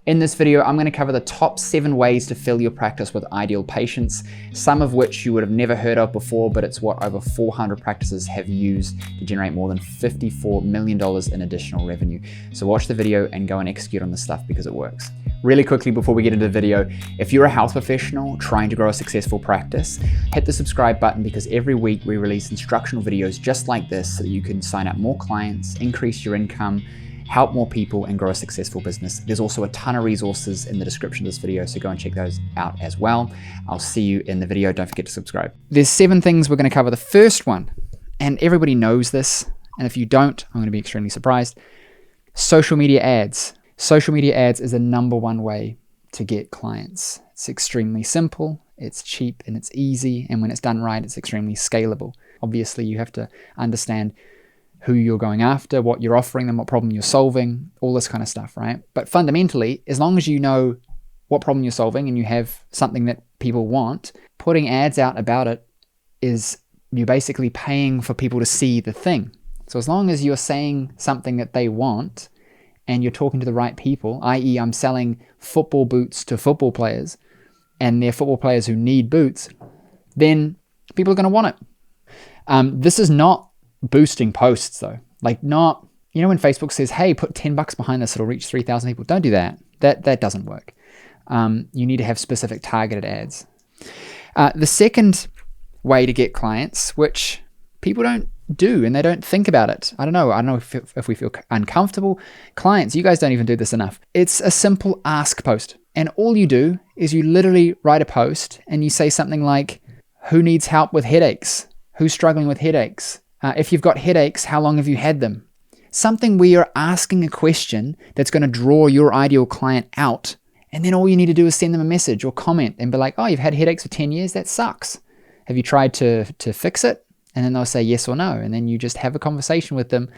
In this video, I'm going to cover the top 7 ways to fill your practice with ideal patients, some of which you would have never heard of before, but it's what over 400 practices have used to generate more than $54 million in additional revenue. So watch the video and go and execute on this stuff because it works. Really quickly before we get into the video, if you're a health professional trying to grow a successful practice, hit the subscribe button because every week we release instructional videos just like this so that you can sign up more clients, increase your income, help more people, and grow a successful business. There's also a ton of resources in the description of this video, so go and check those out as well. I'll see you in the video. Don't forget to subscribe. There's 7 things we're going to cover. The first one, and everybody knows this, and if you don't, I'm going to be extremely surprised. Social media ads. Social media ads is the #1 way to get clients. It's extremely simple, it's cheap, and it's easy, and when it's done right, it's extremely scalable. Obviously, you have to understand who you're going after, what you're offering them, what problem you're solving, all this kind of stuff, right? But fundamentally, as long as you know what problem you're solving and you have something that people want, putting ads out about it is you're basically paying for people to see the thing. So as long as you're saying something that they want and you're talking to the right people, i.e. I'm selling football boots to football players and they're football players who need boots, then people are going to want it. This is not boosting posts though. Like not, you know when Facebook says, hey, put $10 behind this, it'll reach 3,000 people. Don't do that. That doesn't work. You need to have specific targeted ads. The second way to get clients, which people don't do and they don't think about it. I don't know if we feel uncomfortable. Clients, you guys don't even do this enough. It's a simple ask post. And all you do is you literally write a post and you say something like, who needs help with headaches? Who's struggling with headaches? If you've got headaches, how long have you had them? Something where you're asking a question that's going to draw your ideal client out. And then all you need to do is send them a message or comment and be like, oh, you've had headaches for 10 years? That sucks. Have you tried to fix it? And then they'll say yes or no. And then you just have a conversation with them.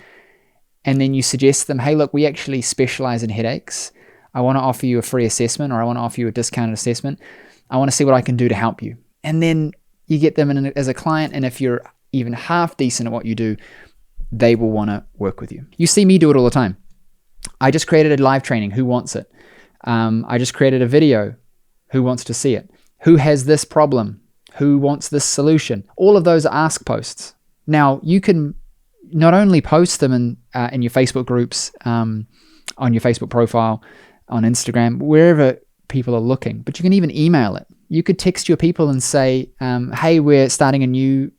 And then you suggest to them, hey, look, we actually specialize in headaches. I want to offer you a free assessment, or I want to offer you a discounted assessment. I want to see what I can do to help you. And then you get them in as a client. And if you're even half decent at what you do, they will want to work with you. You see me do it all the time. I just created a live training. Who wants it? I just created a video. Who wants to see it? Who has this problem? Who wants this solution? All of those are ask posts. Now, you can not only post them in your Facebook groups, on your Facebook profile, on Instagram, wherever people are looking, but you can even email it. You could text your people and say, hey, we're starting a new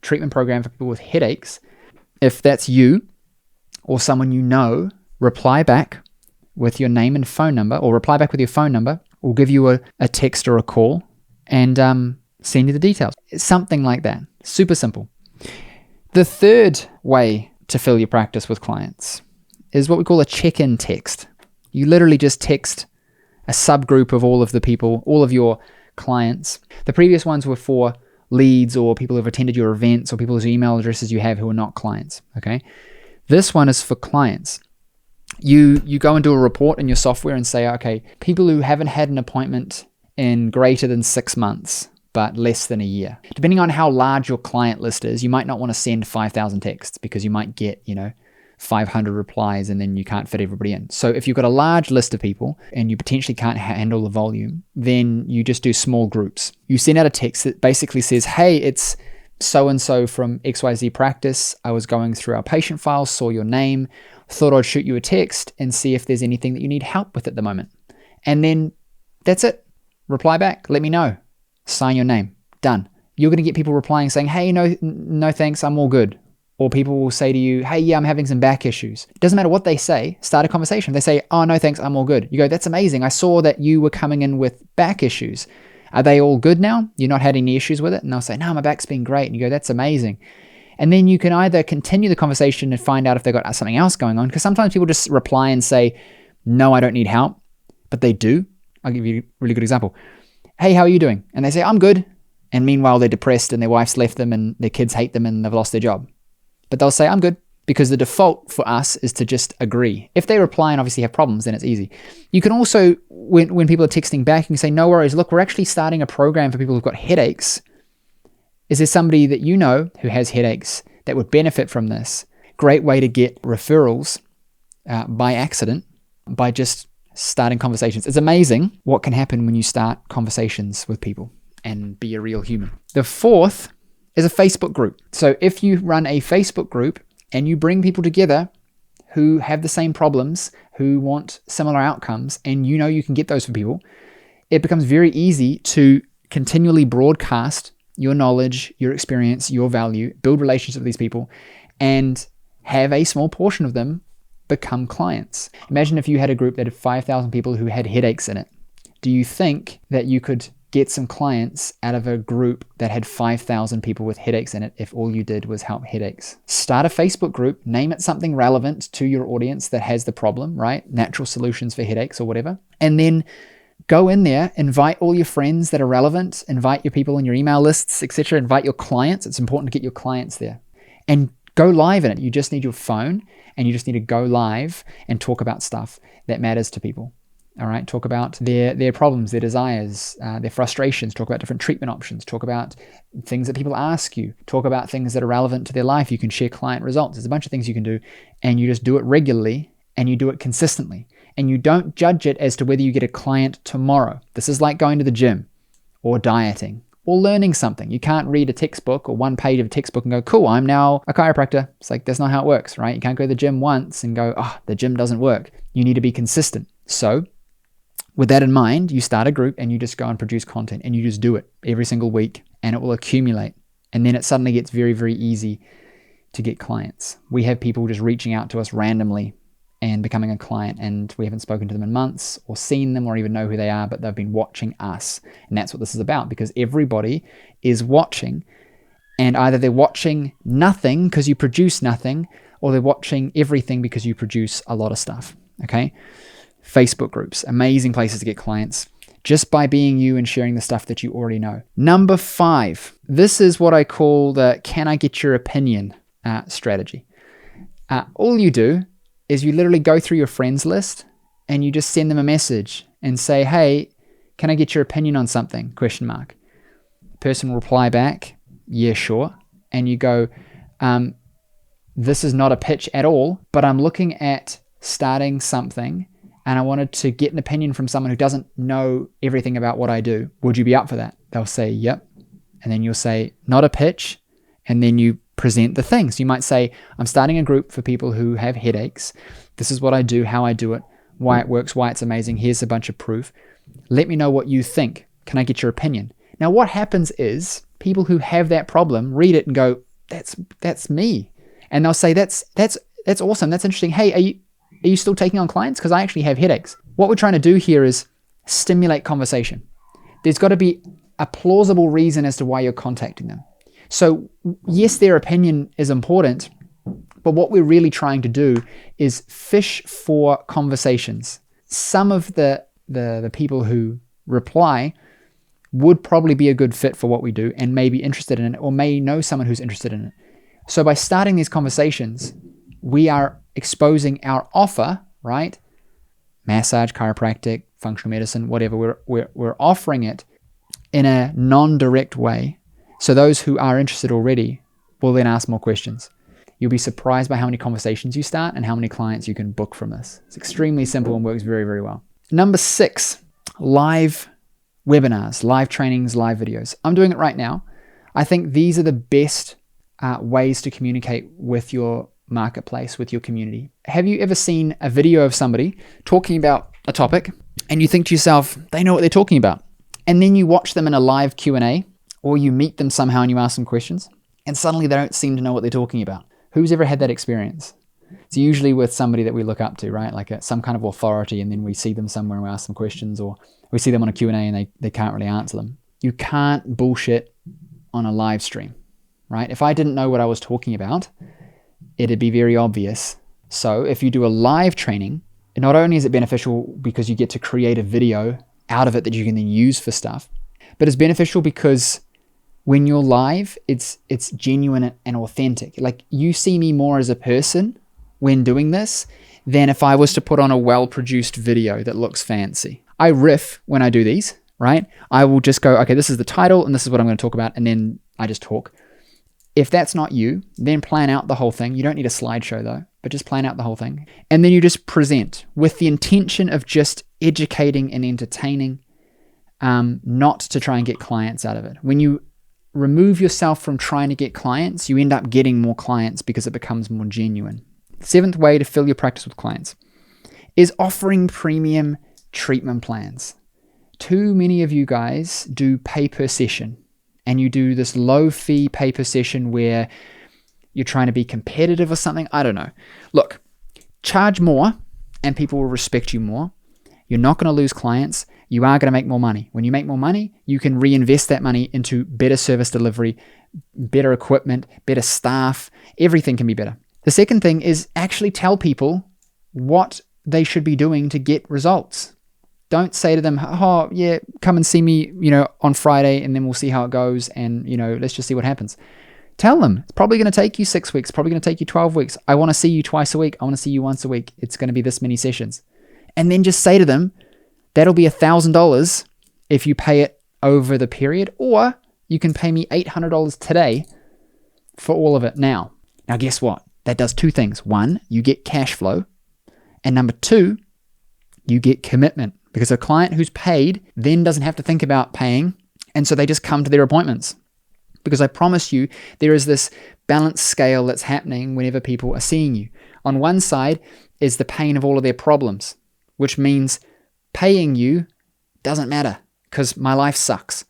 treatment program for people with headaches. If that's you or someone you know, reply back with your name and phone number, or reply back with your phone number. We'll give you a text or a call and send you the details. It's something like that. Super simple. The third way to fill your practice with clients is what we call a check-in text. You literally just text a subgroup of all of the people, all of your clients. The previous ones were for leads or people who've attended your events or people whose email addresses you have who are not clients, okay? This one is for clients. You go and do a report in your software and say, okay, people who haven't had an appointment in greater than 6 months, but less than a year. Depending on how large your client list is, you might not want to send 5,000 texts because you might get, 500 replies and then you can't fit everybody in. So if you've got a large list of people and you potentially can't handle the volume, then you just do small groups. You send out a text that basically says, hey, it's so-and-so from XYZ practice. I was going through our patient files, saw your name, thought I'd shoot you a text and see if there's anything that you need help with at the moment. And then that's it. Reply back. Let me know. Sign your name. Done. You're going to get people replying saying, hey, no thanks, I'm all good. Or people will say to you, hey, yeah, I'm having some back issues. It doesn't matter what they say, start a conversation. They say, oh, no thanks, I'm all good. You go, that's amazing. I saw that you were coming in with back issues. Are they all good now? You're not had any issues with it? And they'll say, no, my back's been great. And you go, that's amazing. And then you can either continue the conversation and find out if they've got something else going on. Because sometimes people just reply and say, no, I don't need help. But they do. I'll give you a really good example. Hey, how are you doing? And they say, I'm good. And meanwhile, they're depressed and their wife's left them and their kids hate them and they've lost their job. But they'll say, I'm good. Because the default for us is to just agree. If they reply and obviously have problems, then it's easy. You can also, when people are texting back, you can say, no worries, look, we're actually starting a program for people who've got headaches. Is there somebody that you know who has headaches that would benefit from this? Great way to get referrals by accident, by just starting conversations. It's amazing what can happen when you start conversations with people and be a real human. The fourth is a Facebook group. So if you run a Facebook group and you bring people together who have the same problems, who want similar outcomes, and you know you can get those for people, it becomes very easy to continually broadcast your knowledge, your experience, your value, build relationships with these people, and have a small portion of them become clients. Imagine if you had a group that had 5,000 people who had headaches in it. Do you think that you could get some clients out of a group that had 5,000 people with headaches in it if all you did was help headaches? Start a Facebook group, name it something relevant to your audience that has the problem, right? Natural solutions for headaches or whatever. And then go in there, invite all your friends that are relevant, invite your people in your email lists, etc. Invite your clients. It's important to get your clients there. And go live in it. You just need your phone and you just need to go live and talk about stuff that matters to people. All right, talk about their problems, their desires, their frustrations, talk about different treatment options, talk about things that people ask you, talk about things that are relevant to their life. You can share client results. There's a bunch of things you can do, and you just do it regularly and you do it consistently. And you don't judge it as to whether you get a client tomorrow. This is like going to the gym or dieting or learning something. You can't read a textbook or one page of a textbook and go, cool, I'm now a chiropractor. It's like, that's not how it works, right? You can't go to the gym once and go, oh, the gym doesn't work. You need to be consistent. So with that in mind, you start a group and you just go and produce content and you just do it every single week and it will accumulate. And then it suddenly gets very, very easy to get clients. We have people just reaching out to us randomly and becoming a client, and we haven't spoken to them in months or seen them or even know who they are, but they've been watching us. And that's what this is about, because everybody is watching, and either they're watching nothing because you produce nothing, or they're watching everything because you produce a lot of stuff. Okay? Facebook groups, amazing places to get clients just by being you and sharing the stuff that you already know. Number 5, this is what I call the can I get your opinion strategy. All you do is you literally go through your friends list and you just send them a message and say, hey, can I get your opinion on something? ? The person will reply back, yeah, sure. And you go, this is not a pitch at all, but I'm looking at starting something and I wanted to get an opinion from someone who doesn't know everything about what I do. Would you be up for that? They'll say, yep. And then you'll say, not a pitch. And then you present the things. You might say, I'm starting a group for people who have headaches. This is what I do, how I do it, why it works, why it's amazing. Here's a bunch of proof. Let me know what you think. Can I get your opinion? Now, what happens is people who have that problem read it and go, that's me. And they'll say, that's awesome. That's interesting. Hey, are you still taking on clients? Because I actually have headaches. What we're trying to do here is stimulate conversation. There's got to be a plausible reason as to why you're contacting them. So yes, their opinion is important, but what we're really trying to do is fish for conversations. Some of the people who reply would probably be a good fit for what we do and may be interested in it, or may know someone who's interested in it. So by starting these conversations, we are exposing our offer, right? Massage, chiropractic, functional medicine, whatever. We're offering it in a non-direct way. So those who are interested already will then ask more questions. You'll be surprised by how many conversations you start and how many clients you can book from this. It's extremely simple and works very, very well. Number 6, live webinars, live trainings, live videos. I'm doing it right now. I think these are the best ways to communicate with your marketplace, with your community. Have you ever seen a video of somebody talking about a topic and you think to yourself, they know what they're talking about? And then you watch them in a live Q&A, or you meet them somehow and you ask them questions, and suddenly they don't seem to know what they're talking about. Who's ever had that experience? It's usually with somebody that we look up to, right? Like some kind of authority, and then we see them somewhere and we ask them questions, or we see them on a Q&A and they can't really answer them. You can't bullshit on a live stream, right? If I didn't know what I was talking about, it'd be very obvious. So if you do a live training, not only is it beneficial because you get to create a video out of it that you can then use for stuff, but it's beneficial because when you're live, it's genuine and authentic. Like, you see me more as a person when doing this than if I was to put on a well-produced video that looks fancy. I riff when I do these, right? I will just go, okay, this is the title and this is what I'm going to talk about, and then I just talk. If that's not you, then plan out the whole thing. You don't need a slideshow though, but just plan out the whole thing. And then you just present with the intention of just educating and entertaining, not to try and get clients out of it. When you remove yourself from trying to get clients, you end up getting more clients because it becomes more genuine. 7th way to fill your practice with clients is offering premium treatment plans. Too many of you guys do pay per session, and you do this low fee pay per session where you're trying to be competitive or something. I don't know. Look, charge more and people will respect you more. You're not going to lose clients. You are going to make more money. When you make more money, you can reinvest that money into better service delivery, better equipment, better staff. Everything can be better. The second thing is actually tell people what they should be doing to get results. Don't say to them, oh yeah, come and see me, on Friday and then we'll see how it goes and, let's just see what happens. Tell them it's probably going to take you 6 weeks, probably going to take you 12 weeks. I want to see you twice a week. I want to see you once a week. It's going to be this many sessions. And then just say to them, that'll be $1,000 if you pay it over the period, or you can pay me $800 today for all of it now. Now, guess what? That does 2 things. 1, you get cash flow. And number 2, you get commitment, because a client who's paid then doesn't have to think about paying. And so they just come to their appointments. Because I promise you, there is this balance scale that's happening whenever people are seeing you. On one side is the pain of all of their problems, which means paying you doesn't matter because my life sucks.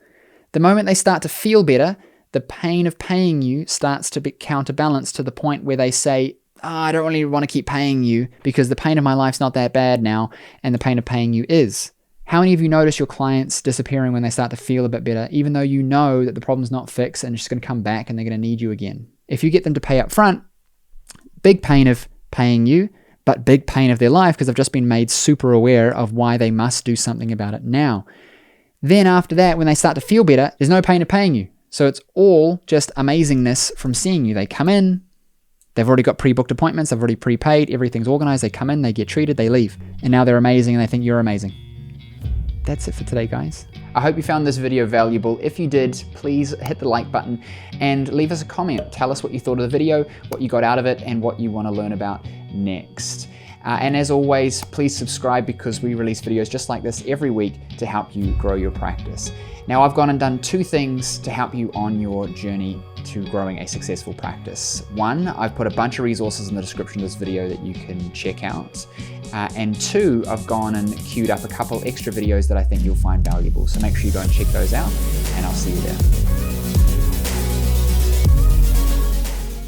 The moment they start to feel better, the pain of paying you starts to be counterbalanced to the point where they say, I don't really want to keep paying you because the pain of my life's not that bad now, and the pain of paying you is. How many of you notice your clients disappearing when they start to feel a bit better, even though you know that the problem's not fixed and it's just going to come back and they're going to need you again? If you get them to pay up front, big pain of paying you, but big pain of their life because they've just been made super aware of why they must do something about it now. Then after that, when they start to feel better, there's no pain of paying you. So it's all just amazingness from seeing you. They come in, they've already got pre-booked appointments, they've already prepaid, everything's organized, they come in, they get treated, they leave. And now they're amazing and they think you're amazing. That's it for today, guys. I hope you found this video valuable. If you did, please hit the like button and leave us a comment. Tell us what you thought of the video, what you got out of it, and what you want to learn about next. And as always, please subscribe because we release videos just like this every week to help you grow your practice. Now, I've gone and done 2 things to help you on your journey to growing a successful practice. 1, I've put a bunch of resources in the description of this video that you can check out. And 2, I've gone and queued up a couple extra videos that I think you'll find valuable. So make sure you go and check those out, and I'll see you there.